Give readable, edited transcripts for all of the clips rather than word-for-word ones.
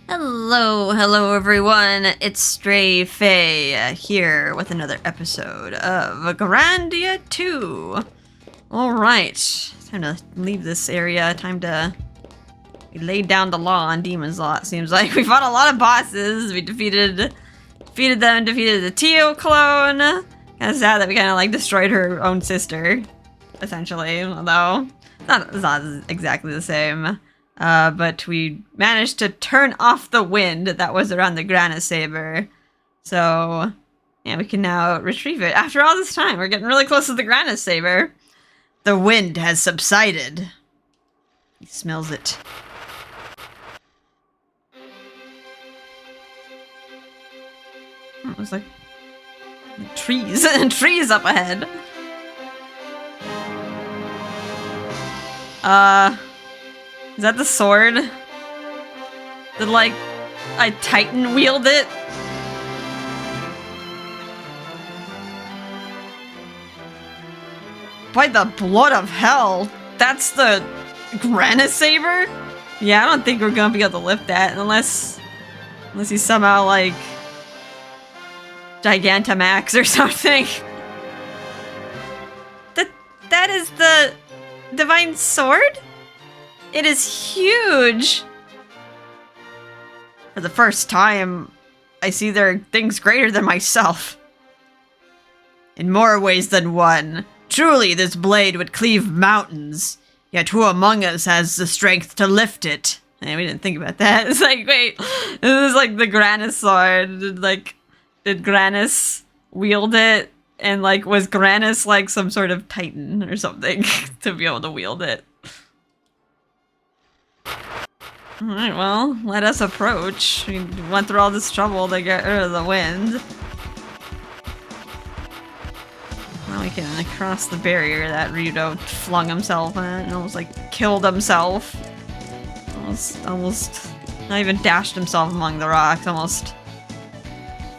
Hello everyone. It's Stray Faye here with another episode of Grandia 2. Alright, time to leave this area. We laid down the law on Demon's Law, it seems like. We fought a lot of bosses. We defeated the Tio clone. Kinda sad that we kinda like destroyed her own sister, essentially, although it's not exactly the same. But we managed to turn off the wind that was around the Granasaber. So, yeah, we can now retrieve it. After all this time, we're getting really close to the Granasaber. The wind has subsided. He smells it. It was like trees and trees up ahead. Is that the sword? Did, like, a titan wield it? By the blood of hell, that's the Granasaber? Yeah, I don't think we're gonna be able to lift that unless he's somehow, like, Gigantamax or something. That is the divine sword? It is huge! For the first time, I see there are things greater than myself. In more ways than one. Truly, this blade would cleave mountains. Yet who among us has the strength to lift it? And we didn't think about that. It's like, wait, this is like the Granis sword. Did Granis wield it? And like, was Granis like some sort of titan or something to be able to wield it? Alright, well, let us approach. We went through all this trouble to get rid of the wind. Now we can cross the barrier that Ryudo flung himself at and almost like killed himself. Almost not even dashed himself among the rocks, almost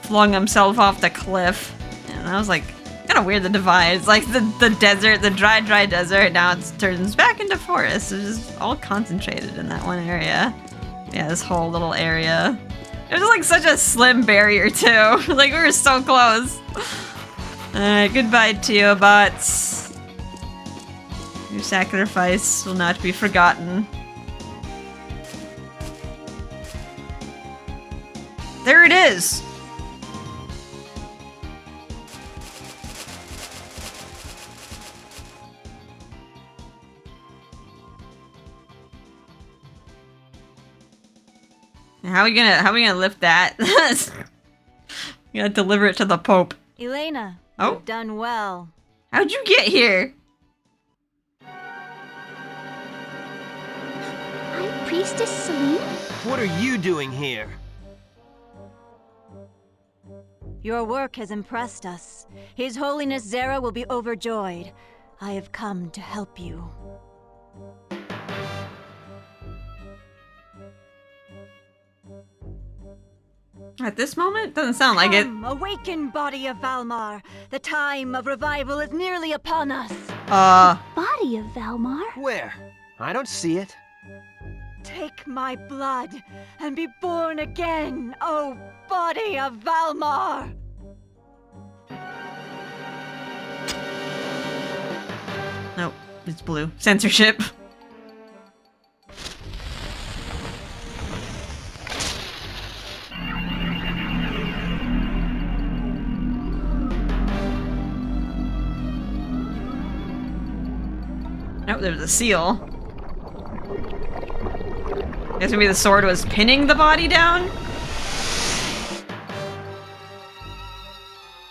flung himself off the cliff. And that was like kind of weird, the divide. It's like the desert, the dry desert, now it turns back into forest. It's just all concentrated in that one area. Yeah, this whole little area. It was like such a slim barrier too. Like we were so close. Alright, goodbye Teobots. Your sacrifice will not be forgotten. There it is! How are we gonna lift that? We gotta deliver it to the Pope. Elena, oh, you've done well. How'd you get here? High Priestess Selene? What are you doing here? Your work has impressed us. His Holiness Zera will be overjoyed. I have come to help you. At this moment? Doesn't sound like it. Awaken, body of Valmar. The time of revival is nearly upon us. Body of Valmar? Where? I don't see it. Take my blood and be born again, oh body of Valmar. Nope, it's blue. Censorship. Nope, there was a seal. Guess maybe the sword was pinning the body down?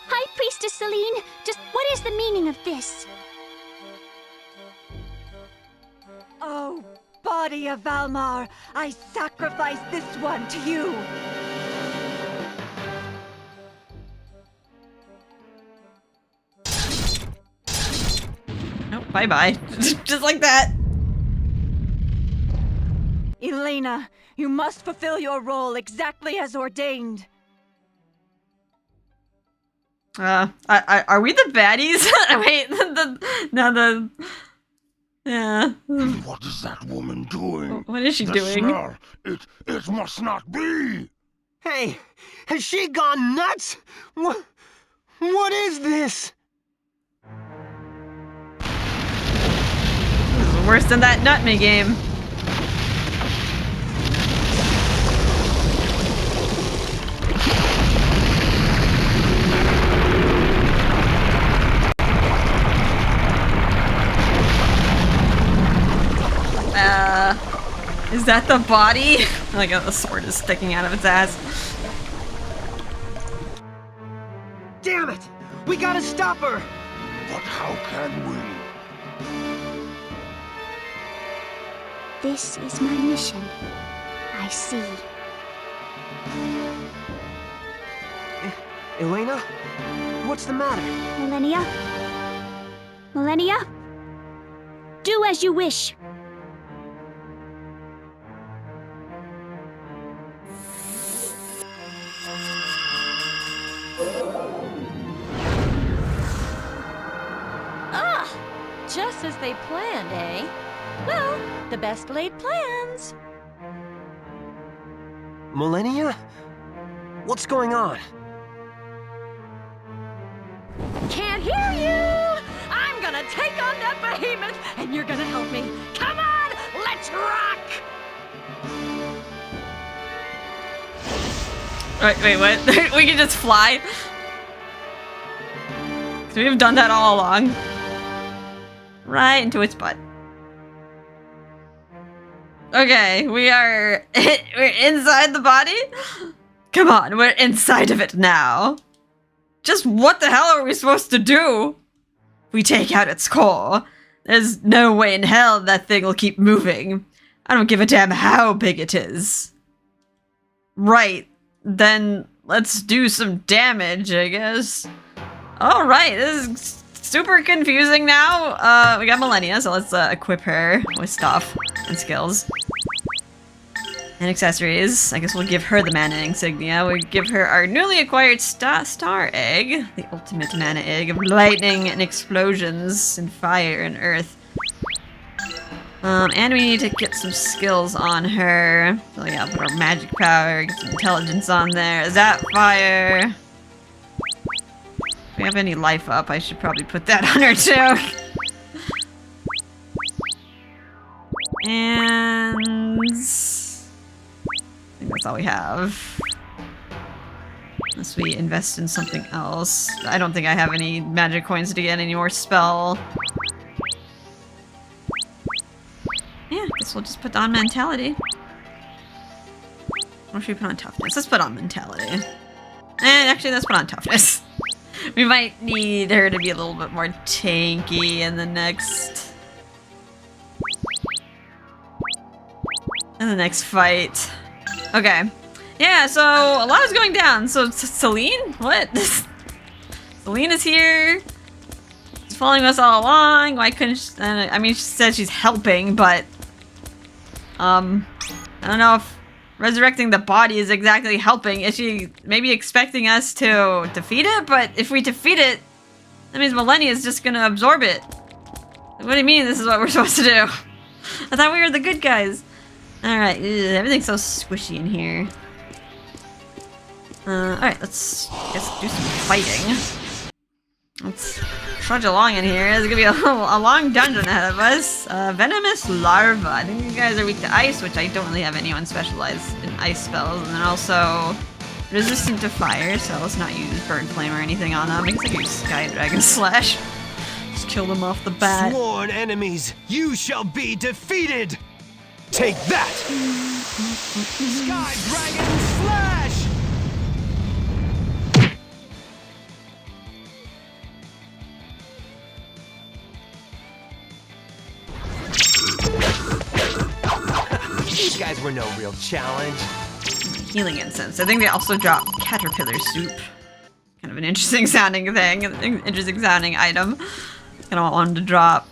High Priestess Selene, just what is the meaning of this? Oh, body of Valmar, I sacrifice this one to you. Nope, bye-bye. Just like that. Elena, you must fulfill your role exactly as ordained. Are we the baddies? Wait, Yeah. What is that woman doing? What is she The doing? Smell. It must not be. Hey, has she gone nuts? What is this? This is worse than that Nutmeg game. Is that the body? Like a sword is sticking out of its ass. Damn it! We gotta stop her! But how can we? This is my mission. I see. Elena? What's the matter? Millennia? Millennia? Do as you wish. Just as they planned, eh? Well, the best laid plans. Millennia? What's going on? Can't hear you! I'm gonna take on that behemoth, and you're gonna help me. Come on, let's rock! Wait, what? We can just fly? So we've done that all along. Right into its butt. Okay, we're inside the body? Come on, we're inside of it now. Just what the hell are we supposed to do? If we take out its core, there's no way in hell that thing will keep moving. I don't give a damn how big it is. Right, then let's do some damage, I guess. Alright, this is super confusing now. We got Millennia, so let's equip her with stuff and skills. And accessories. I guess we'll give her the mana insignia. We'll give her our newly acquired star egg. The ultimate mana egg of lightning and explosions and fire and earth. And we need to get some skills on her. So yeah, put our magic power, get some intelligence on there. Is that fire? If we have any life up, I should probably put that on her too. And I think that's all we have. Unless we invest in something else. I don't think I have any magic coins to get any more spell. Yeah, I guess we'll just put on mentality. Or should we put on toughness? Let's put on mentality. And actually, let's put on toughness. We might need her to be a little bit more tanky in the next fight. Okay. Yeah, so a lot is going down. So Selene? What? Selene is here. She's following us all along. Why couldn't she, I mean, she said she's helping, but I don't know if resurrecting the body is exactly helping. Is she maybe expecting us to defeat it? But if we defeat it, that means Millennia is just gonna absorb it. What do you mean this is what we're supposed to do? I thought we were the good guys. Alright, everything's so squishy in here. Alright, let's do some fighting. Let's trudge along in here. There's gonna be a long dungeon ahead of us. Venomous larva. I think you guys are weak to ice, which I don't really have anyone specialized in ice spells. And then also resistant to fire, so let's not use Burn Flame or anything on them. I guess I can use Sky Dragon Slash. Just kill them off the bat. Sworn enemies, you shall be defeated! Take that! Sky Dragon Slash! These guys were no real challenge. Healing incense. I think they also drop caterpillar soup. Kind of an interesting sounding thing. Interesting sounding item. Kind of want one to drop.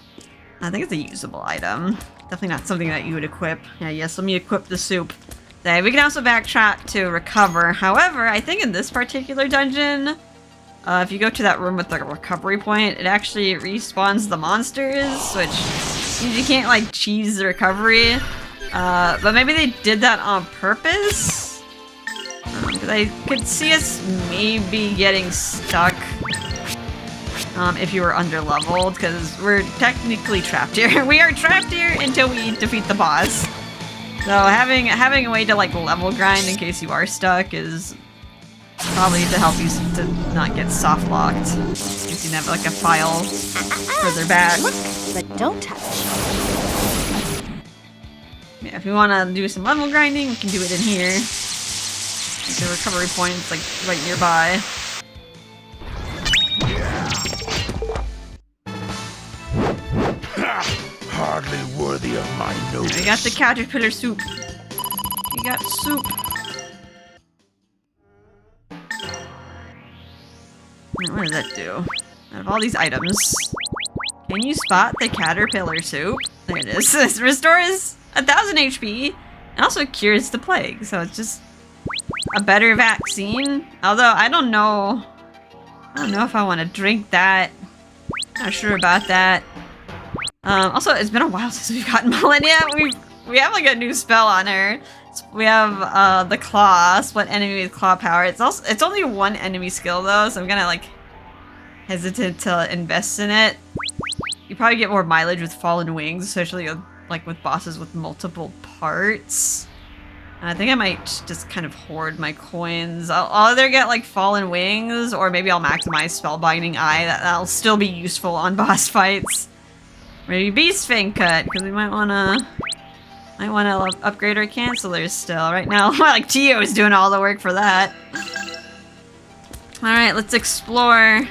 I think it's a usable item. Definitely not something that you would equip. Yeah, yes, let me equip the soup. Okay, we can also backtrack to recover. However, I think in this particular dungeon, if you go to that room with the recovery point, it actually respawns the monsters, which You can't like cheese the recovery. But maybe they did that on purpose? Because I could see us maybe getting stuck if you were under-leveled, because we're technically trapped here. We are trapped here until we defeat the boss. So having a way to like level grind in case you are stuck is probably to help you to not get soft locked. In case you have like a file further back. But don't touch. Yeah, if we want to do some level grinding, we can do it in here. Like the recovery point's like right nearby. Hardly worthy of my notice. We got the caterpillar soup. We got soup. What does that do? Out of all these items, can you spot the caterpillar soup? There it is. It restores 1000 HP and also cures the plague. So it's just a better vaccine. Although I don't know if I want to drink that. Not sure about that. Also, it's been a while since we've gotten Millennia. We have like a new spell on her. We have the claw, split enemy with claw power. It's only one enemy skill though, so I'm gonna like hesitant to invest in it. You probably get more mileage with fallen wings, especially like with bosses with multiple parts. And I think I might just kind of hoard my coins. I'll either get like fallen wings, or maybe I'll maximize spellbinding eye. That'll still be useful on boss fights. Maybe Beast Fang Cut, because we might wanna upgrade our cancelers still. Right now, like Tio is doing all the work for that. All right, let's explore.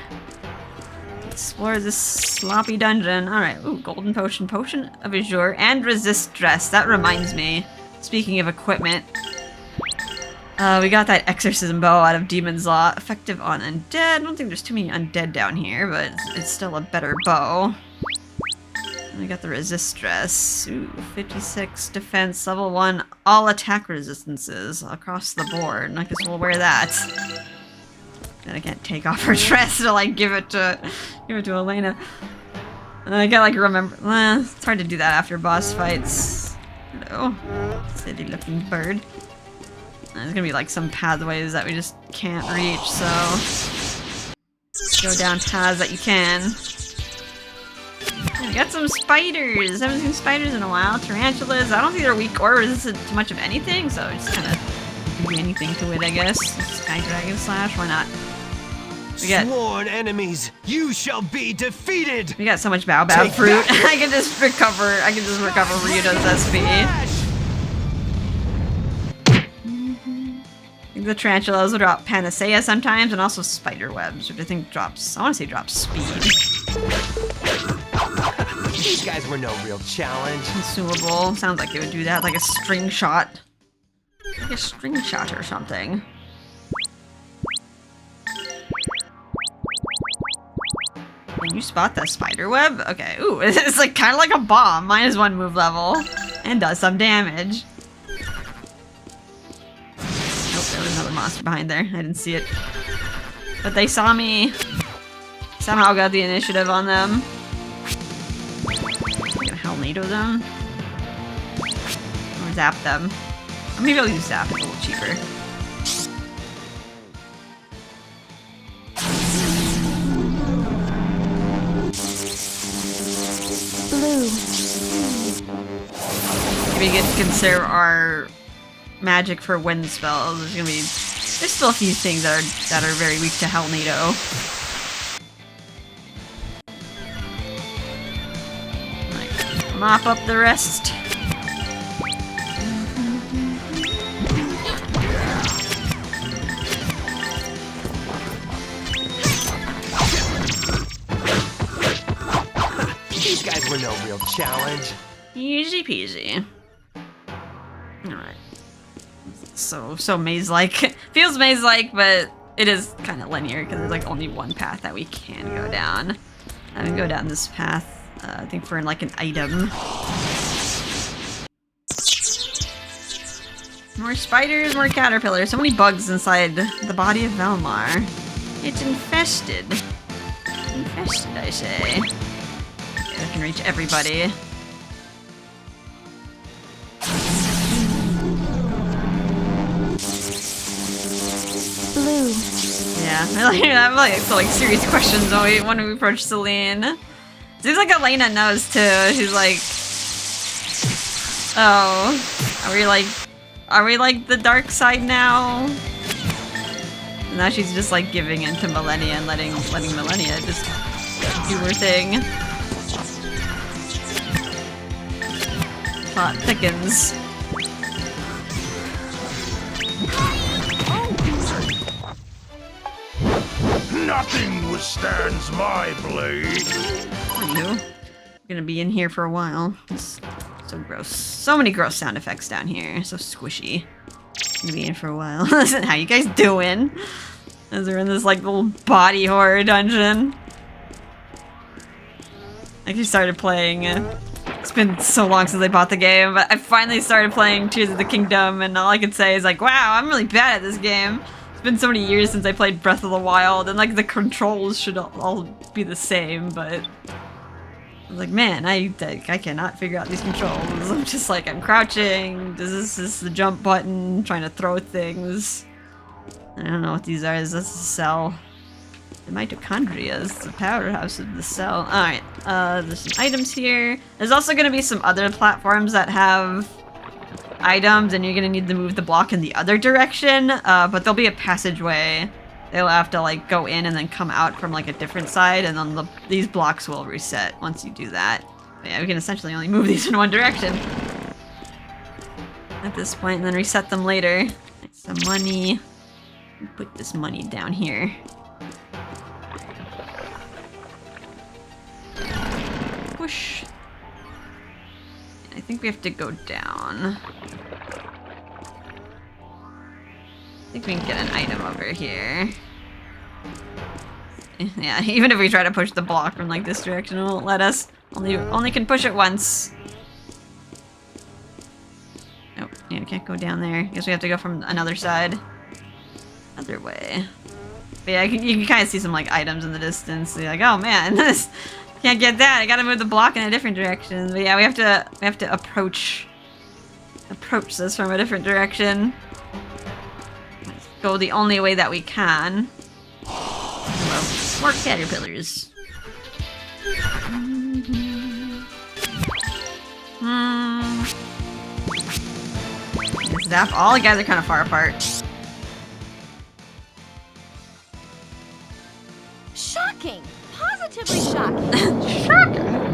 Explore this sloppy dungeon. All right, ooh, golden potion of azure, and resist stress. That reminds me. Speaking of equipment, we got that exorcism bow out of Demon's Law, effective on undead. I don't think there's too many undead down here, but it's still a better bow. We got the resist stress. Ooh, 56 defense, level 1, all attack resistances across the board. I guess we'll wear that. Then I can't take off her dress to like give it to Elena. And I gotta like remember. It's hard to do that after boss fights. Hello, city looking bird. There's gonna be like some pathways that we just can't reach, so go down paths that you can. We got some spiders. I haven't seen spiders in a while. Tarantulas. I don't think they're weak or resistant to much of anything, so just kind of do anything to it, I guess. Sky Dragon Slash, why not? We got Sworn enemies, you shall be defeated. We got so much Baobab fruit. I can just recover Ryuta's SP. I think the tarantulas will drop Panacea sometimes, and also spider webs, which I think drops. I want to say drops speed. These guys were no real challenge. Consumable. Sounds like it would do that, like a string shot. Like a string shot or something. Can you spot the spider web? Okay, ooh, it's like kind of like a bomb. -1 move level. And does some damage. Nope, there was another monster behind there. I didn't see it. But they saw me. Somehow got the initiative on them. I'm gonna Hell NATO them. Or zap them. Or maybe I'll use zap, it's a little cheaper. Blue. Maybe we get to conserve our magic for wind spells. There's still a few things that are very weak to Hell NATO. Like, mop up the rest. These guys were no real challenge. Easy peasy. Alright. So maze-like. Feels maze-like, but it is kind of linear because there's like only one path that we can go down. I can go down this path, I think for like an item. More spiders, more caterpillars. So many bugs inside the body of Valmar. It's infested. Infested, I say. Okay, I can reach everybody. Yeah, I have like serious questions when we approach Selene. Seems like Elena knows too. She's like, oh, are we like the dark side now? And now she's just like giving in to Millennia and letting Millennia just do her thing. Plot thickens. Nothing withstands my blade. Anywho, I'm gonna be in here for a while. It's so gross. So many gross sound effects down here. So squishy. Gonna be in for a while. Listen, how you guys doing? As we're in this like little body horror dungeon. I actually started playing. It's been so long since I bought the game, but I finally started playing Tears of the Kingdom, and all I can say is like, wow, I'm really bad at this game. It's been so many years since I played Breath of the Wild, and like the controls should all be the same, but I was like, man, I cannot figure out these controls. I'm just like, I'm crouching. This is the jump button, trying to throw things. I don't know what these are. Is this a cell? The mitochondria is the powerhouse of the cell. Alright, there's some items here. There's also going to be some other platforms that have items, and you're going to need to move the block in the other direction, but there'll be a passageway. They'll have to like go in and then come out from like a different side, and then these blocks will reset once you do that. But yeah, we can essentially only move these in one direction at this point, and then reset them later. Some money. Put this money down here. Push. I think we have to go down. I think we can get an item over here. Yeah, even if we try to push the block from like this direction, it won't let us. Only can push it once. Nope, yeah, we can't go down there. Guess we have to go from another side. Other way. But yeah, you can kind of see some like items in the distance. You're like, oh man, this can't get that. I gotta move the block in a different direction. But yeah, we have to approach this from a different direction. Let's go the only way that we can. Hello, more caterpillars. Zap. All the guys are kind of far apart. Shocking! Positively shocking! Shocking!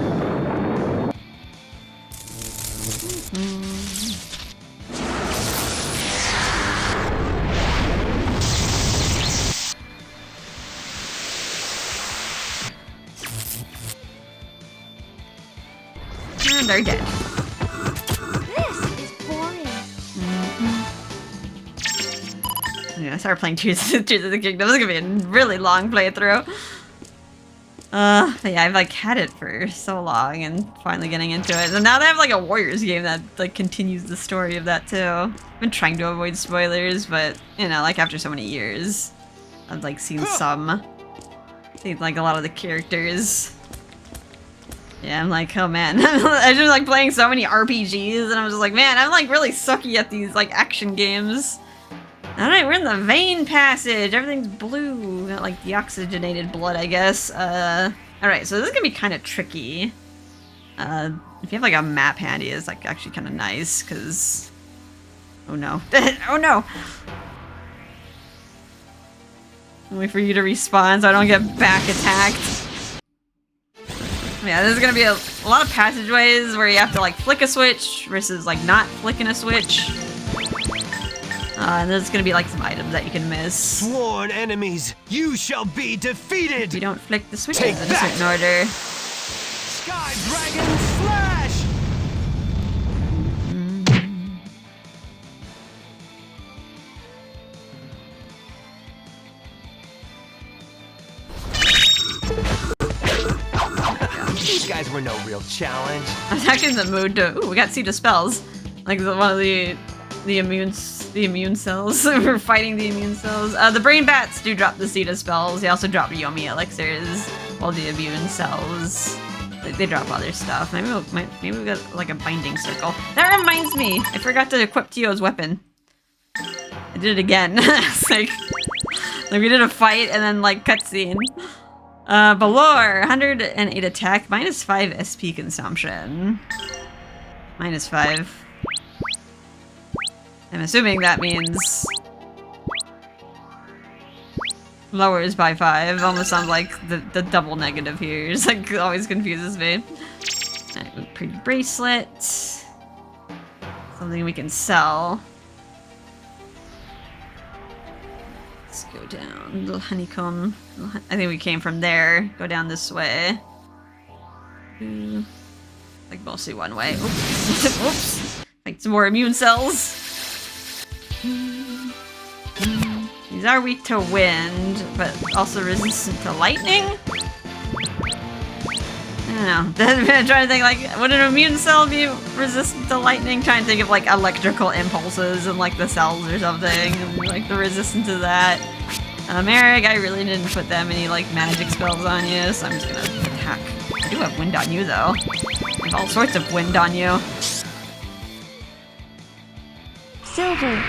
And they're dead. This is boring. I'm gonna start playing Tears of the Kingdom. This is gonna be a really long playthrough. But yeah, I've like had it for so long and finally getting into it. And now they have like a Warriors game that like continues the story of that too. I've been trying to avoid spoilers, but you know, like after so many years, I've like seen like a lot of the characters. Yeah, I'm like, oh man. I've been like playing so many RPGs and I was just like, man, I'm like really sucky at these like action games. Alright, we're in the vein passage. Everything's blue. Got like deoxygenated blood, I guess. Alright, so this is gonna be kind of tricky. If you have like a map handy, it's like actually kind of nice, because... Oh no. Oh no! Wait for you to respawn so I don't get back attacked. Yeah, there's gonna be a lot of passageways where you have to like flick a switch versus like not flicking a switch. And there's gonna be like some items that you can miss. Sworn enemies, you shall be defeated! If you don't flick the switches Take in a that! certain order. Sky Dragon Slash! These guys were no real challenge. I was actually in the mood to. Ooh, we got Seed of Spells. Like one of the immune cells. We're fighting the immune cells. The brain bats do drop the Seed of Spells. They also drop Yomi elixirs, while the immune cells they drop other stuff. Maybe we got like a binding circle. That reminds me, I forgot to equip Tio's weapon. I did it again. It's like Like we did a fight and then like cutscene. Valor, 108 attack, -5 SP consumption. -5. I'm assuming that means lowers by 5. Almost sounds like the double negative here. It's like always confuses me. Alright, pretty bracelet. Something we can sell. Let's go down. Little honeycomb. I think we came from there. Go down this way. Like mostly one way. Oops. Oops. Like some more immune cells. These are weak to wind, but also resistant to lightning? I don't know. I'm trying to think, like, would an immune cell be resistant to lightning? Trying to think of, like, electrical impulses and, like, the cells or something. And, like, the resistance to that. Eric, I really didn't put that many, like, magic spells on you, so I'm just gonna attack. I do have wind on you, though. I have all sorts of wind on you. Silver.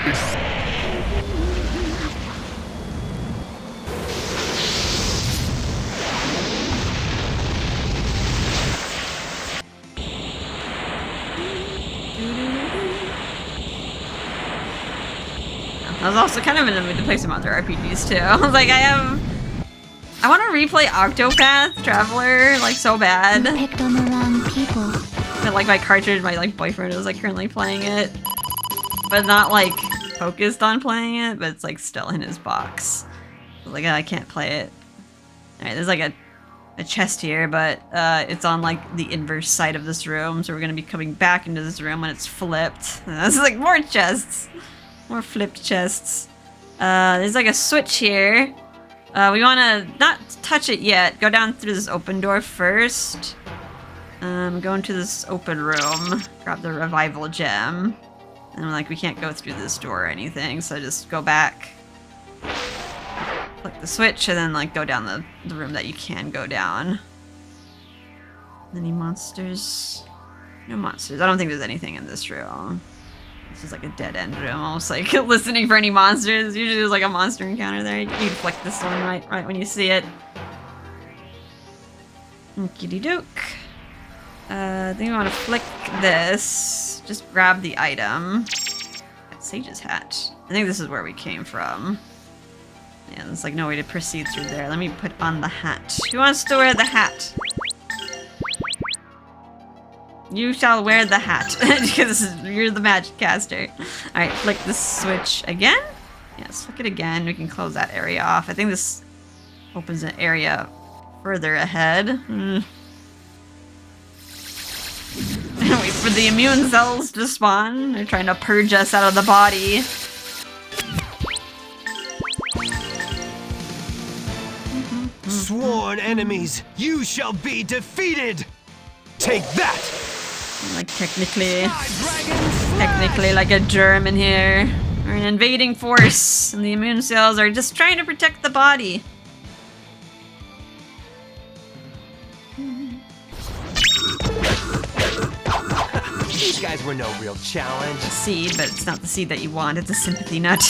I was also kind of in the mood to play some other RPGs too. I was like, I want to replay Octopath Traveler like so bad. You picked on the wrong people. But like my cartridge, my like boyfriend is like currently playing it, but not like focused on playing it. But it's like still in his box. I was like, I can't play it. All right, there's like a chest here, but it's on like the inverse side of this room, so we're gonna be coming back into this room when it's flipped. And that's like more chests. More flipped chests. There's like a switch here. We want to not touch it yet. Go down through this open door first. Go into this open room. Grab the revival gem. And like we can't go through this door or anything, so just go back. Click the switch and then like go down the room that you can go down. Any monsters? No monsters. I don't think there's anything in this room. This is like a dead end room, almost like listening for any monsters. Usually there's like a monster encounter there. You can flick this one right when you see it. Okie doke. I think we want to flick this. Just grab the item. Sage's hat. I think this is where we came from. Yeah, there's like no way to proceed through there. Let me put on the hat. Who wants to wear the hat? You shall wear the hat, because you're the magic caster. Alright, flick the switch again? Yes, flick it again. We can close that area off. I think this opens an area further ahead. Wait for the immune cells to spawn. They're trying to purge us out of the body. Sworn enemies, you shall be defeated! Take that! Like technically like a germ in here. We're an invading force, and the immune cells are just trying to protect the body. These guys were no real challenge. A seed, but it's not the seed that you want. It's a sympathy nut.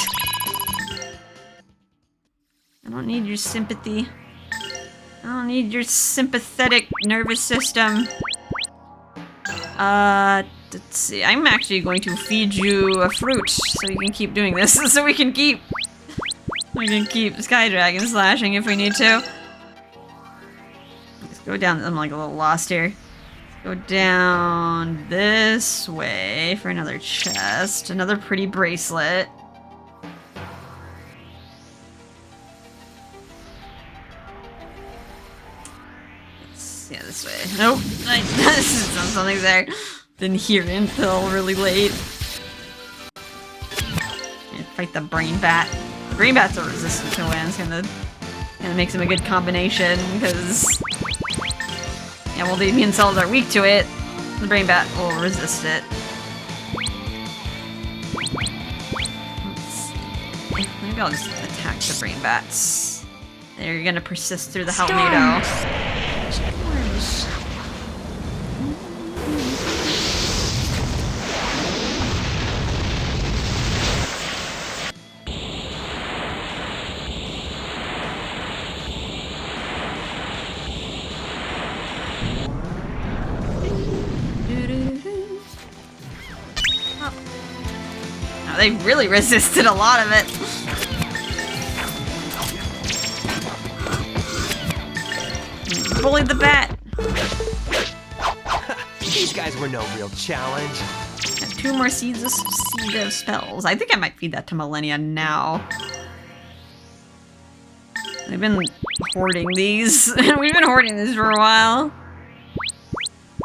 I don't need your sympathy. I don't need your sympathetic nervous system. Let's see. I'm actually going to feed you a fruit so you can keep doing this. So we can keep Sky Dragon slashing if we need to. Let's go down. I'm like a little lost here. Let's go down this way for another chest. Another pretty bracelet. Yeah, this way. Nope. Something's there. Didn't hear it until really late. And fight the brain bat. The brain bats are resistant to wind. It's gonna makes them a good combination because yeah, well the immune cells are weak to it. The brain bat will resist it. Let's see. Maybe I'll just attack the brain bats. They're gonna persist through the Helmado. Oh, they really resisted a lot of it. Bully the bat. These guys were no real challenge. Got 2 more seed of spells. I think I might feed that to Millennia now. We've been hoarding these. We've been hoarding these for a while.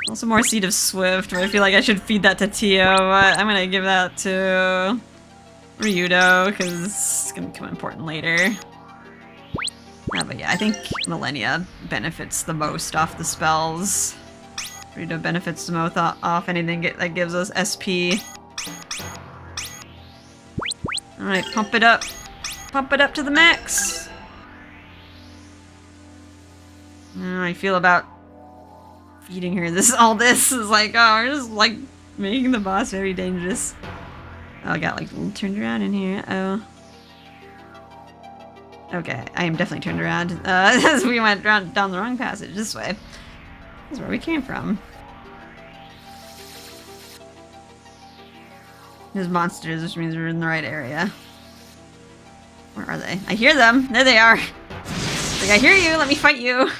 Also more Seed of Swift, but I feel like I should feed that to Tio, but I'm gonna give that to Ryudo, because it's gonna become important later. But yeah, I think Millennia benefits the most off the spells. Ryudo benefits the most off anything that gives us SP. Alright, pump it up. Pump it up to the max. I don't know how I feel about feeding her all this is like, oh, we're just like making the boss very dangerous. Oh, I got like turned around in here. Oh. Okay, I am definitely turned around. As we went down the wrong passage this way. This is where we came from. There's monsters, which means we're in the right area. Where are they? I hear them! There they are! Like, I hear you! Let me fight you!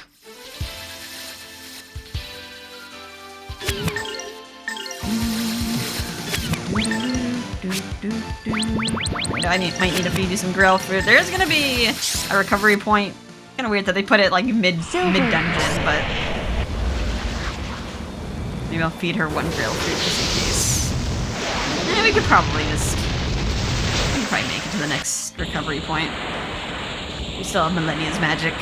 I might need to feed you some grill fruit. There's gonna be a recovery point. Kind of weird that they put it like mid dungeon, but maybe I'll feed her 1 grill fruit just in case. Yeah, we could probably make it to the next recovery point. We still have Millennia's magic.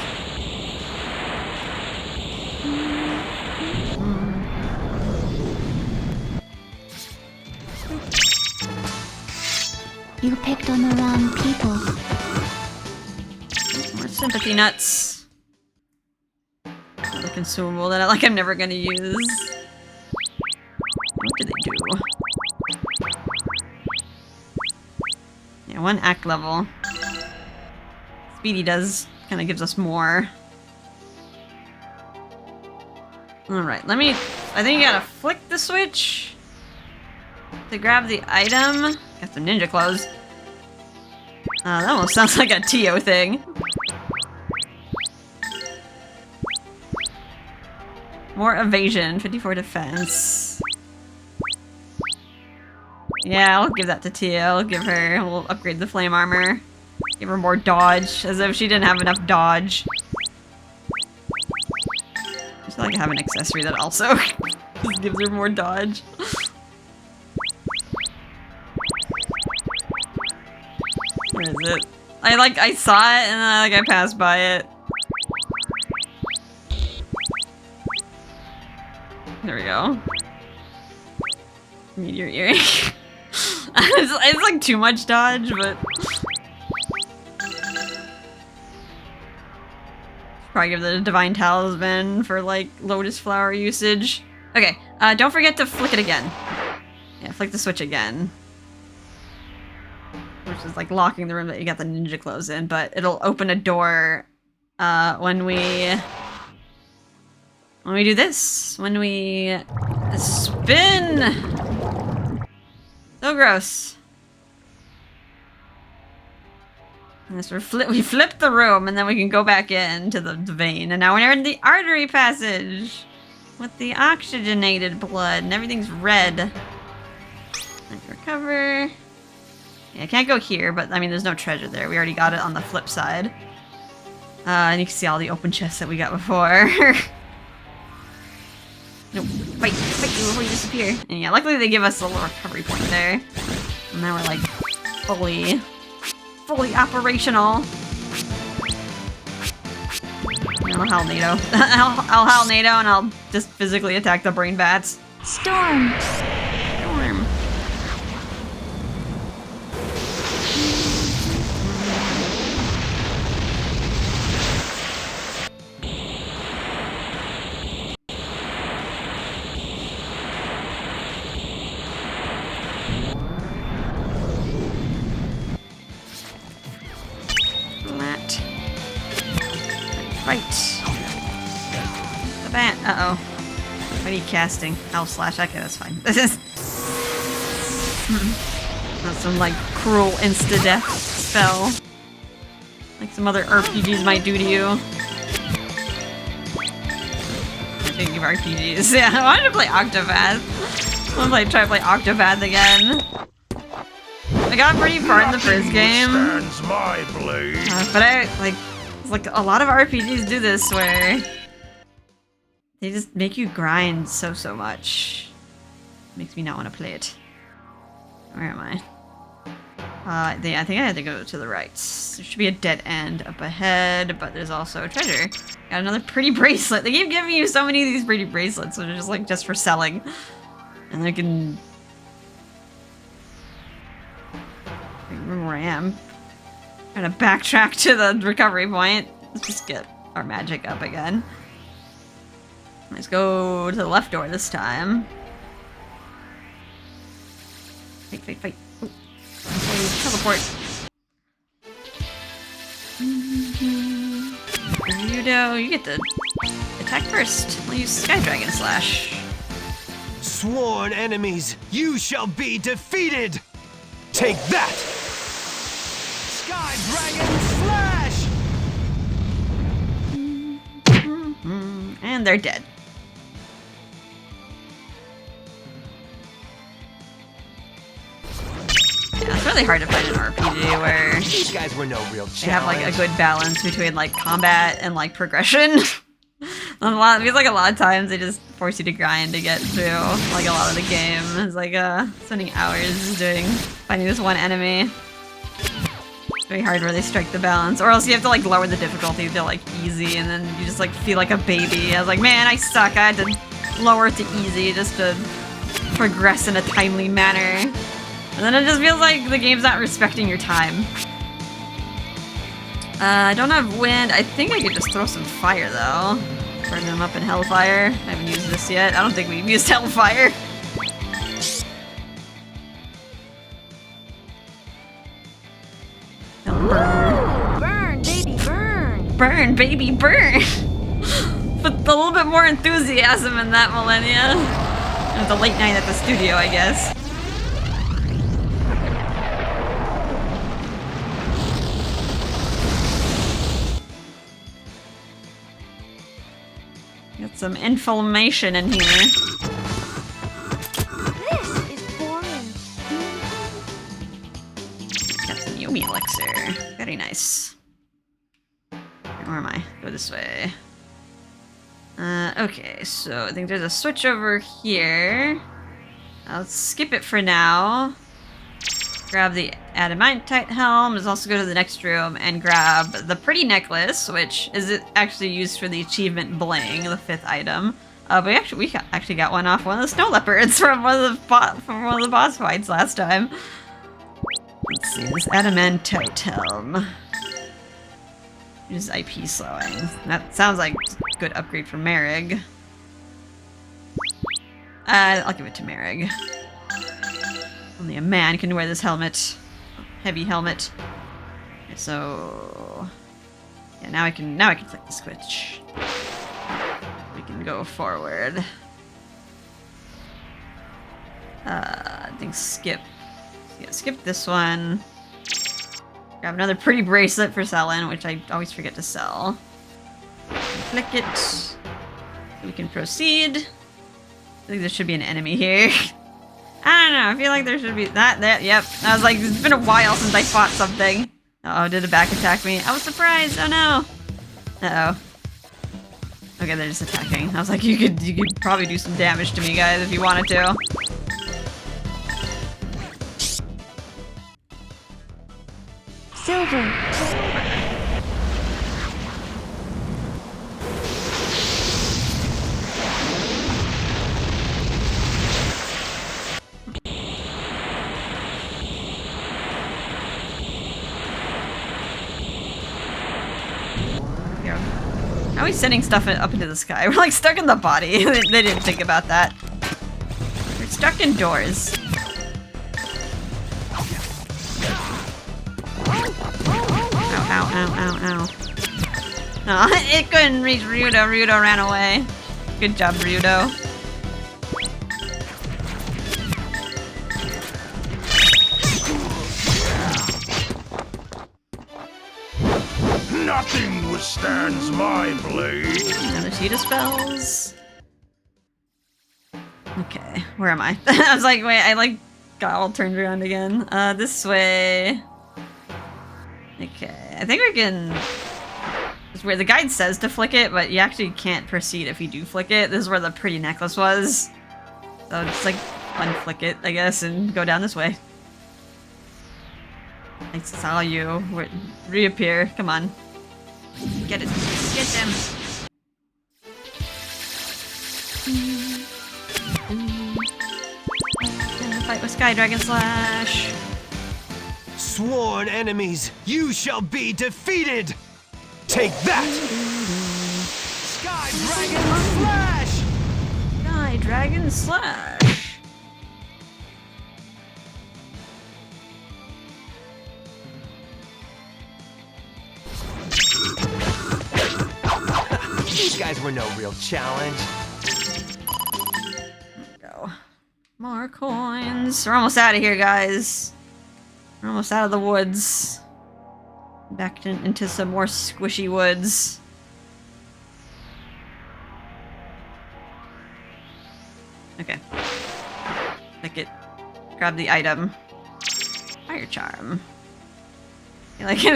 You picked on the wrong people. More sympathy nuts. Another consumable that I'm never gonna use. What do they do? Yeah, 1 act level. Speedy does kind of gives us more. Alright, I think you gotta flick the switch to grab the item. Got some ninja clothes. That almost sounds like a Tio thing. More evasion, 54 defense. Yeah, I'll give that to Tio. We'll upgrade the flame armor. Give her more dodge, as if she didn't have enough dodge. I feel like I have an accessory that also just gives her more dodge. Where is it? I saw it and then I passed by it. There we go. Meteor earring. it's like too much dodge, but probably give the divine talisman for like lotus flower usage. Okay, don't forget to flick it again. Yeah, flick the switch again. Which is like locking the room that you got the ninja clothes in, but it'll open a door when we do this. When we spin! So gross. Yes, we flip the room and then we can go back into the vein. And now we're in the artery passage with the oxygenated blood and everything's red. Let's recover. Yeah, I can't go here, but I mean, there's no treasure there. We already got it on the flip side. And you can see all the open chests that we got before. No, fight you before you disappear. And yeah, luckily they give us a little recovery point there. And now we're like fully operational. I'll howl NATO. I'll howl NATO and I'll just physically attack the brain bats. Storm! Storm. Fight. The bat. Uh-oh. What are you casting? Elf slash. Okay, that's fine. Not some like cruel insta-death spell. Like some other RPGs might do to you. Speaking of RPGs, yeah, I wanted to play Octopath. I want to try to play Octopath again. I got pretty far in the first game. Stands my blade. But it's like a lot of RPGs do this where they just make you grind so much. Makes me not want to play it. Where am I? I think I had to go to the right. There should be a dead end up ahead, but there's also a treasure. Got another pretty bracelet. They keep giving you so many of these pretty bracelets, which are just like just for selling. And I can remember where I am. Trying to backtrack to the recovery point. Let's just get our magic up again. Let's go to the left door this time. Fight. Ooh. Teleport. Rudo, you get to attack first. We'll use Sky Dragon Slash. Sworn enemies, you shall be defeated! Take that! Sky Dragon Slash! And they're dead. Yeah, it's really hard to find an RPG where These guys were no real challenge. they have like a good balance between like combat and like progression. Because like a lot of times they just force you to grind to get through like a lot of the game. It's like spending hours finding this one enemy. It's very hard where they strike the balance, or else you have to like lower the difficulty to like easy, and then you just like feel like a baby. I was like, man, I suck. I had to lower it to easy just to progress in a timely manner. And then it just feels like the game's not respecting your time. I don't have wind. I think I could just throw some fire though. Burn them up in Hellfire. I haven't used this yet. I don't think we've used Hellfire. Burn, baby, burn! Burn, baby, burn! But a little bit more enthusiasm in that, Millennia. It was a late night at the studio, I guess. Got some inflammation in here. This is boring. Got some Yumi elixir. Very nice. Where am I? Go this way. Okay, so I think there's a switch over here. I'll skip it for now. Grab the adamantite helm. Let's also go to the next room and grab the pretty necklace, which is actually used for the achievement bling, the 5th item. But we actually got one off one of the snow leopards from one of the boss fights last time. Let's see, this adamantite helm. Use IP slowing. That sounds like a good upgrade for Merrig. I'll give it to Merrig. Only a man can wear this helmet. Heavy helmet. Okay, so yeah, now I can flick the switch. We can go forward. I think skip this one. Grab another pretty bracelet for Selene, which I always forget to sell. Flick it. So we can proceed. I think there should be an enemy here. I don't know, I feel like there should be that, yep. I was like, it's been a while since I fought something. Uh-oh, did a back attack me? I was surprised, oh no. Uh-oh. Okay, they're just attacking. I was like, you could probably do some damage to me, guys, if you wanted to. Silver. How are we sending stuff up into the sky? We're like stuck in the body. They didn't think about that. We're stuck indoors. Ow. No, it couldn't reach Ryudo. Ryudo ran away. Good job, Ryudo. Nothing withstands my blade. Another sheet of spells. Okay, where am I? I was like, wait, I like got all turned around again. This way. Okay, I think we can... It's where the guide says to flick it, but you actually can't proceed if you do flick it. This is where the pretty necklace was. So just like unflick it, I guess, and go down this way. I saw you reappear. Come on. Get it. Get them. Gonna fight with Sky Dragon Slash. Sworn enemies, you shall be defeated! Take that! Sky Dragon Slash! Sky Dragon Slash. These guys were no real challenge. Go. More coins. We're almost out of here, guys. We're almost out of the woods. Back into some more squishy woods. Okay. Pick it. Grab the item. Fire charm. I feel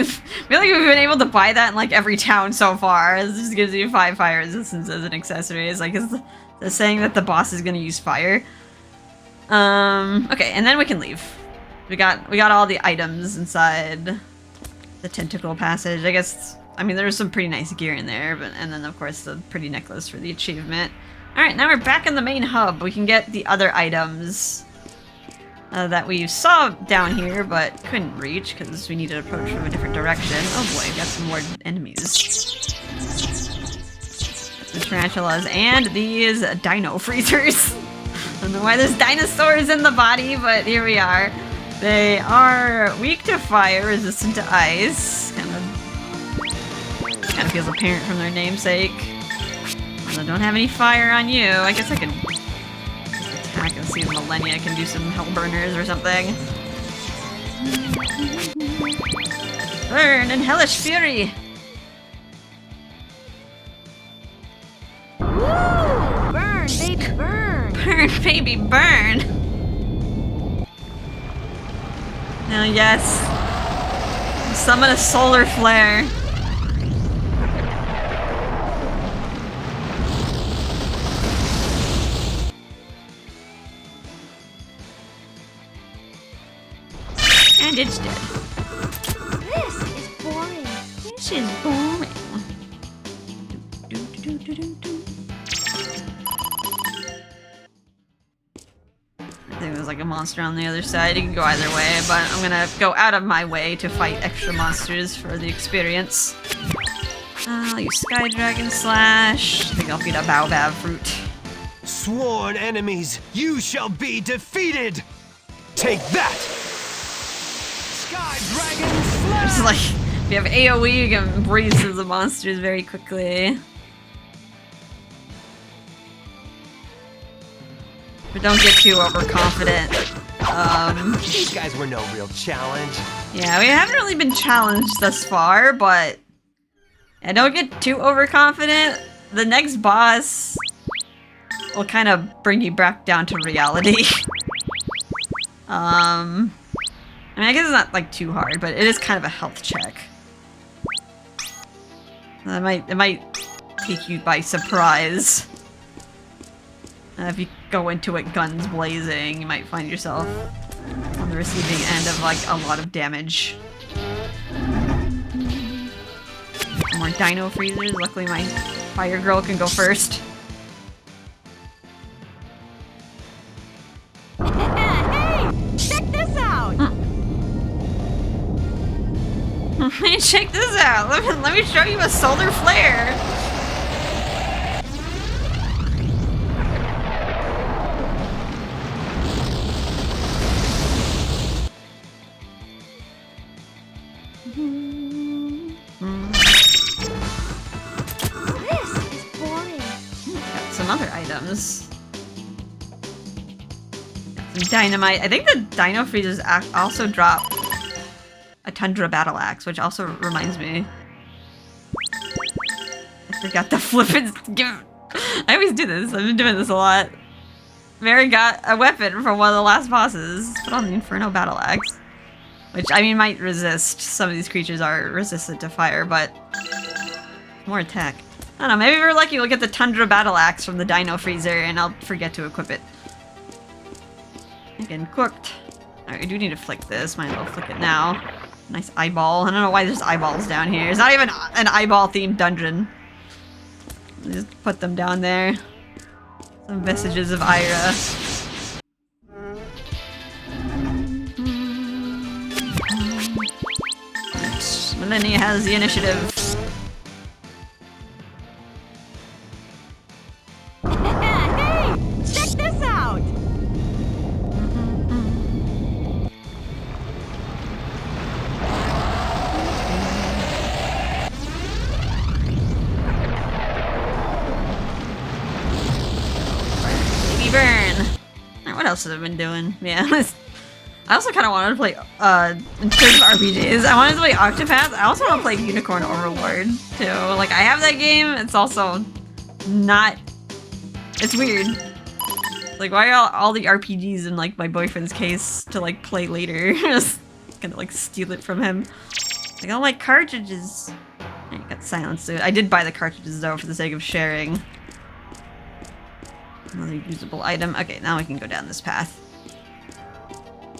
like we've been able to buy that in like every town so far. This just gives you 5 fire resistance as an accessory. It's like it's saying that the boss is gonna use fire. Okay, and then we can leave. We got all the items inside the tentacle passage. I guess, I mean, there's some pretty nice gear in there, and then of course the pretty necklace for the achievement. All right, now we're back in the main hub. We can get the other items that we saw down here, but couldn't reach because we needed to approach from a different direction. Oh boy, got some more enemies. The tarantulas and these dino freezers. I don't know why there's dinosaurs in the body, but here we are. They are weak to fire, resistant to ice. Kind of feels apparent from their namesake. Although don't have any fire on you. I guess I can just attack and see if Millennia can do some hellburners or something. Burn in hellish fury! Woo! Burn, baby, burn! Burn, baby, burn! Now, yes. Summon a solar flare. And it's dead. This is boring. This is boring. I think there's like a monster on the other side. You can go either way, but I'm gonna go out of my way to fight extra monsters for the experience. I'll use Sky Dragon Slash. I think I'll feed a baobab fruit. Sworn enemies, you shall be defeated! Take that! Sky Dragon Slash! It's like, if you have AoE, you can breeze through the monsters very quickly. But don't get too overconfident. These guys were no real challenge. Yeah, we haven't really been challenged thus far, but yeah, don't get too overconfident. The next boss will kind of bring you back down to reality. I mean, I guess it's not like too hard, but it is kind of a health check. It might take you by surprise. If you go into it guns blazing, you might find yourself on the receiving end of like a lot of damage. Some more dino freezers. Luckily my fire girl can go first. Hey! Check this out! Check this out! Let me show you a solar flare! This is boring. Got some other items. Got some dynamite. I think the dino freezers also drop a Tundra battle axe, which also reminds me. Forgot to flip it. I always do this. I've been doing this a lot. Mary got a weapon from one of the last bosses. Put on the Inferno Battle Axe. Which, I mean, might resist. Some of these creatures are resistant to fire, but... more attack. I don't know, maybe if we're lucky we'll get the Tundra Battle Axe from the Dino Freezer and I'll forget to equip it. Again, cooked. Alright, we do need to flick this. Might as well flick it now. Nice eyeball. I don't know why there's eyeballs down here. It's not even an eyeball-themed dungeon. Just put them down there. Some vestiges of Ira. Selene has the initiative. Hey! Check this out! Baby burn! Alright, what else have I been doing? Yeah, I also kind of wanted to play, in terms of RPGs, I wanted to play Octopath. I also want to play Unicorn Overlord, too. Like, I have that game, it's also not... It's weird. Like, why are all the RPGs in, like, my boyfriend's case to, like, play later? Just gonna, like, steal it from him. Like, all my cartridges. I got silenced, dude. I did buy the cartridges, though, for the sake of sharing. Another usable item. Okay, now we can go down this path.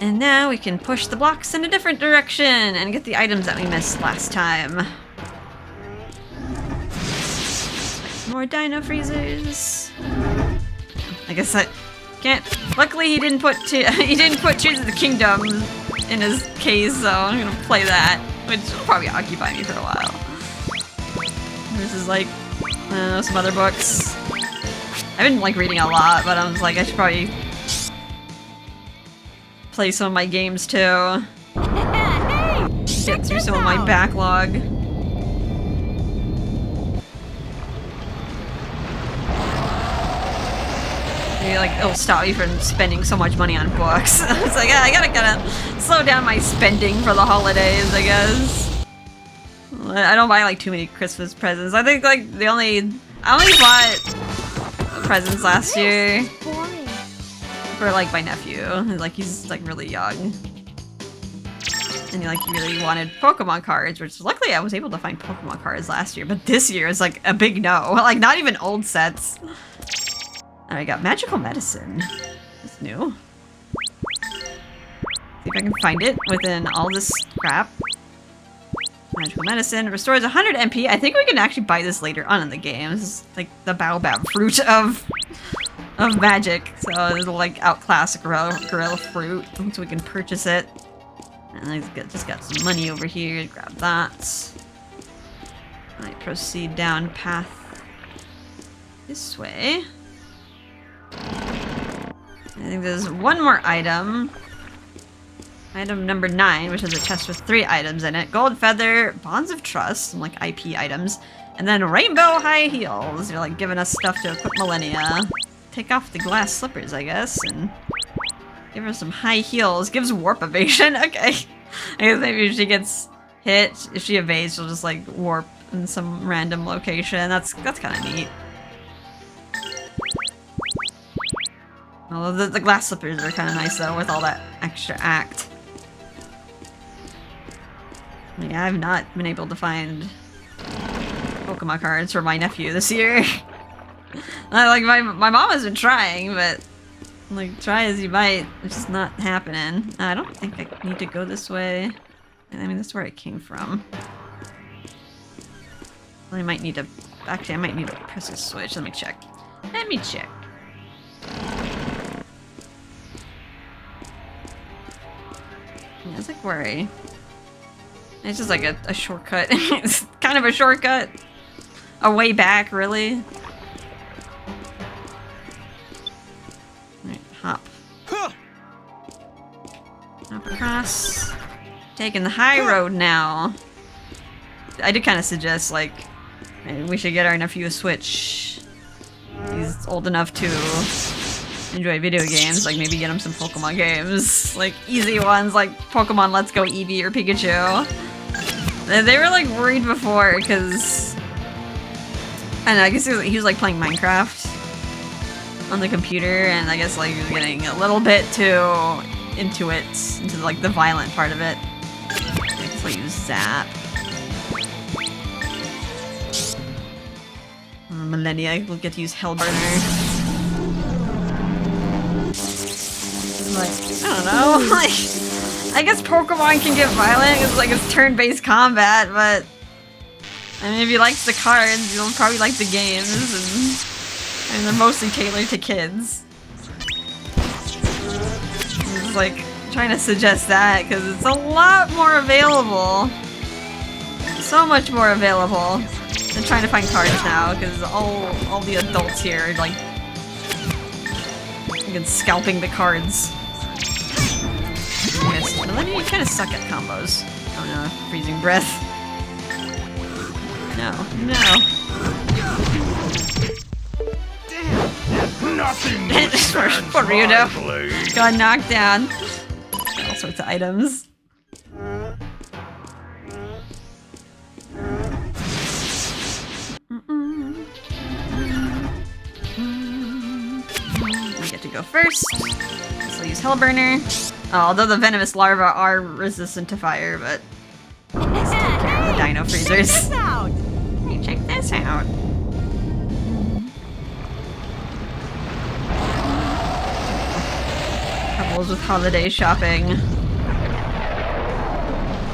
And now we can push the blocks in a different direction and get the items that we missed last time. More dino freezers. I guess I can't. Luckily, he didn't put Tears of the Kingdom in his case, so I'm gonna play that, which will probably occupy me for a while. This is like some other books. I've been like reading a lot, but I was like, I should probably play some of my games too. Get through some of my backlog. Maybe like it'll stop me from spending so much money on books. It's like, yeah, I gotta kind of slow down my spending for the holidays, I guess. I don't buy like too many Christmas presents. I think like I only bought presents last year for like my nephew. Like he's like really young. And like he really wanted Pokemon cards, which luckily I was able to find Pokemon cards last year, but this year is like a big no. Like not even old sets. And I got magical medicine. That's new. See if I can find it within all this crap. Magical medicine restores 100 MP. I think we can actually buy this later on in the game. This is like the baobab fruit of magic. So it'll like outclass a gorilla fruit, so we can purchase it. And I just got some money over here. Grab that. I proceed down path this way. I think there's one more item. Item number 9, which is a chest with 3 items in it. Gold feather, bonds of trust, some like IP items, and then rainbow high heels. They're like giving us stuff to equip Millennia. Take off the glass slippers, I guess, and give her some high heels. Gives warp evasion. Okay. I guess maybe if she gets hit, if she evades, she'll just like warp in some random location. That's kind of neat. Although the glass slippers are kind of nice though, with all that extra act. Yeah, I've not been able to find Pokemon cards for my nephew this year. Like my mom has been trying, but like try as you might, it's just not happening. I don't think I need to go this way. I mean, that's where I came from. I might need to. Actually, I might need to press a switch. Let me check. Let me check. Yeah, it's like where I... It's just like a shortcut. It's kind of a shortcut. A way back, really. Alright, hop. Hop across. Taking the high road now. I did kind of suggest, like, maybe we should get our nephew a Switch. He's old enough to enjoy video games, like maybe get him some Pokemon games. Like easy ones like Pokemon Let's Go Eevee or Pikachu. They were like worried before because And I guess he was like playing Minecraft on the computer, and I guess like he was getting a little bit too into like the violent part of it. I guess I'll use Zap. Millennia will get to use Hellburner. Like, I don't know, like, I guess Pokemon can get violent, it's like it's turn-based combat, but I mean, if you like the cards, you'll probably like the games, and they're mostly tailored to kids. It's like trying to suggest that, because it's a lot more available. So much more available than trying to find cards now, because all the adults here are like fucking scalping the cards. Millennia, you kind of suck at combos. Oh no, freezing breath. No, no. Nothing Poor Ryudo. Got knocked down. All sorts of items. We get to go first. So use Hellburner. Although the venomous larvae are resistant to fire, but let's take care of the dino freezers. Hey, check this out. Couples with holiday shopping. Trying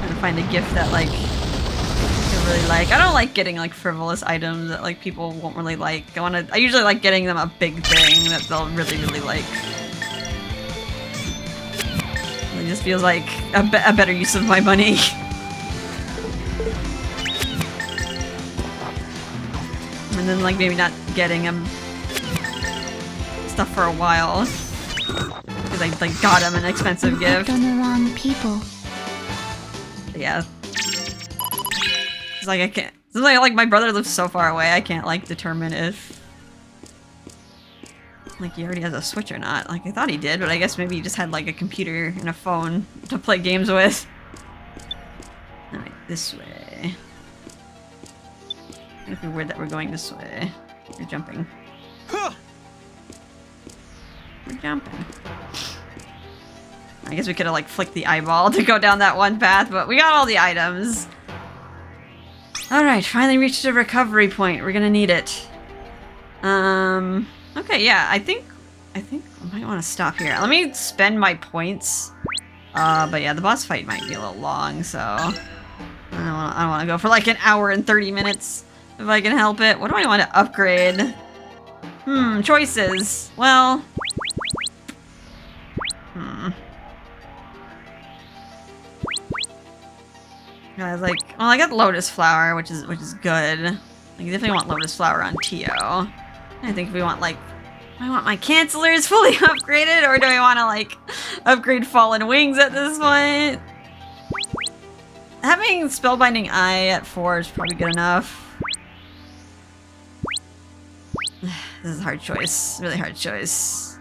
to find a gift that like I really like. I don't like getting like frivolous items that like people won't really like. I usually like getting them a big thing that they'll really like. It just feels like a better use of my money. And then like maybe not getting them stuff for a while. Because I like got him an expensive gift. On the wrong people. Yeah. It's like I can't. It's like my brother lives so far away, I can't like determine if like he already has a Switch or not. Like I thought he did, but I guess maybe he just had like a computer and a phone to play games with. Alright, this way. It'd be weird that we're going this way. You're jumping. We're jumping. I guess we could have like flicked the eyeball to go down that one path, but we got all the items. Alright, finally reached a recovery point. We're gonna need it. Okay, yeah, I think I might want to stop here. Let me spend my points. But yeah, the boss fight might be a little long, so I don't want to go for like an hour and 30 minutes if I can help it. What do I want to upgrade? Choices. Well, I was like, well, I got Lotus Flower, which is good. Like, you definitely want Lotus Flower on Tio. I think if we want like, do I want my Cancellors fully upgraded, or do I want to like upgrade Fallen Wings at this point? Having Spellbinding Eye at 4 is probably good enough. This is a hard choice, really hard choice.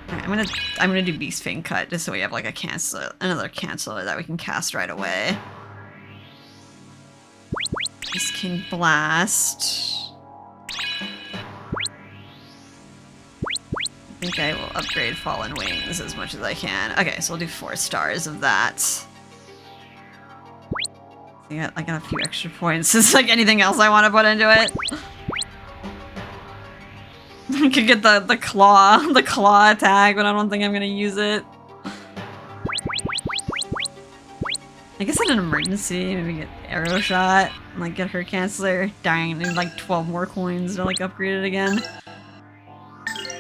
Alright, I'm gonna do Beast Fang Cut just so we have like another Canceller that we can cast right away. Beast King Blast. I think I will upgrade Fallen Wings as much as I can. Okay, so we'll do 4 stars of that. I got a few extra points. It's like anything else I want to put into it. I could get the claw attack, but I don't think I'm gonna use it. I guess in an emergency, maybe get Arrow Shot, and like get her Canceller dying, and like 12 more coins to like upgrade it again.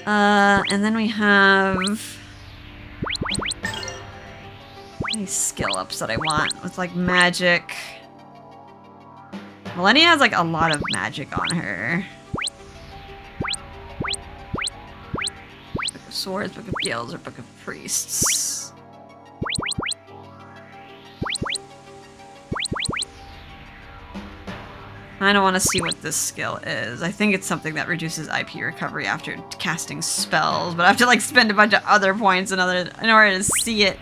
And then we have any skill ups that I want with like magic. Millennia has like a lot of magic on her. Book of Swords, Book of Guilds, or Book of Priests. I don't want to see what this skill is. I think it's something that reduces IP recovery after casting spells, but I have to like spend a bunch of other points in order to see it.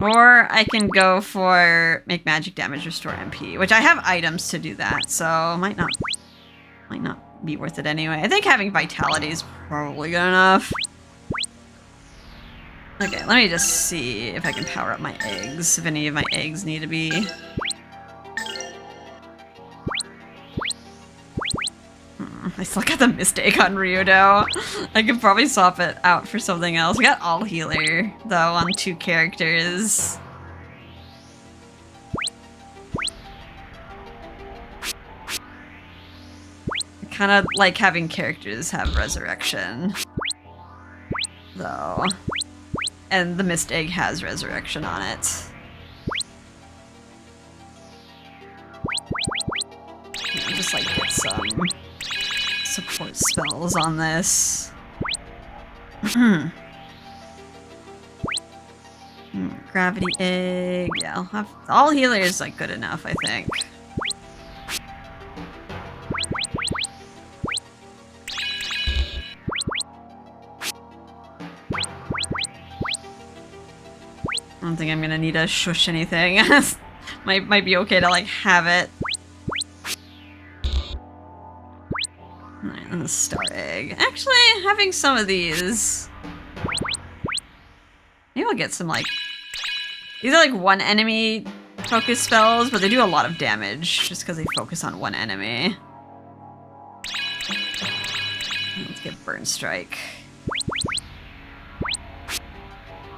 Or I can go for make magic damage, restore MP, which I have items to do that, so might not be worth it anyway. I think having vitality is probably good enough. Okay, let me just see if I can power up my eggs, if any of my eggs need to be... I still got the mistake on Ryudo. I could probably swap it out for something else. We got all healer, though, on 2 characters. I kind of like having characters have resurrection, though. And the mist egg has resurrection on it. I'll just like get some support spells on this. Gravity egg. Yeah, I'll have all healers like good enough, I think. I don't think I'm gonna need to shush anything. might be okay to like have it. Alright, and the star egg. Actually, having some of these. Maybe I'll get some like... These are like one enemy focus spells, but they do a lot of damage just because they focus on one enemy. Let's get Burn Strike.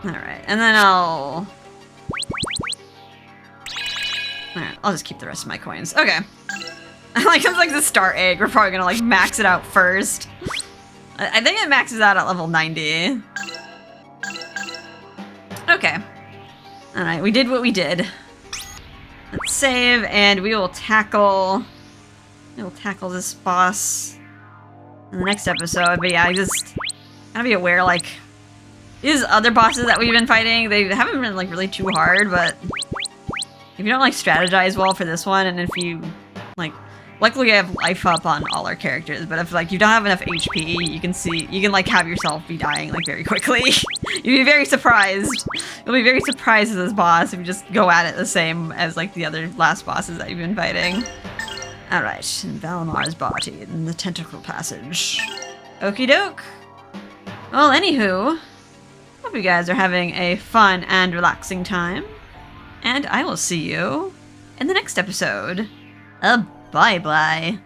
Alright, and then I'll just keep the rest of my coins. Okay. Like, it's like the star egg. We're probably gonna like max it out first. I think it maxes out at level 90. Okay. Alright, we did what we did. Let's save and we will tackle this boss in the next episode. But yeah, I just gotta be aware, like, these other bosses that we've been fighting, they haven't been like really too hard, but if you don't like strategize well for this one, and if you like, luckily I have life up on all our characters, but if like you don't have enough HP, you can like have yourself be dying like very quickly. You'd be very surprised. You'll be very surprised at this boss if you just go at it the same as like the other last bosses that you've been fighting. Alright, Valmar's body in the tentacle passage. Okie doke. Well, anywho, hope you guys are having a fun and relaxing time. And I will see you in the next episode. Bye-bye.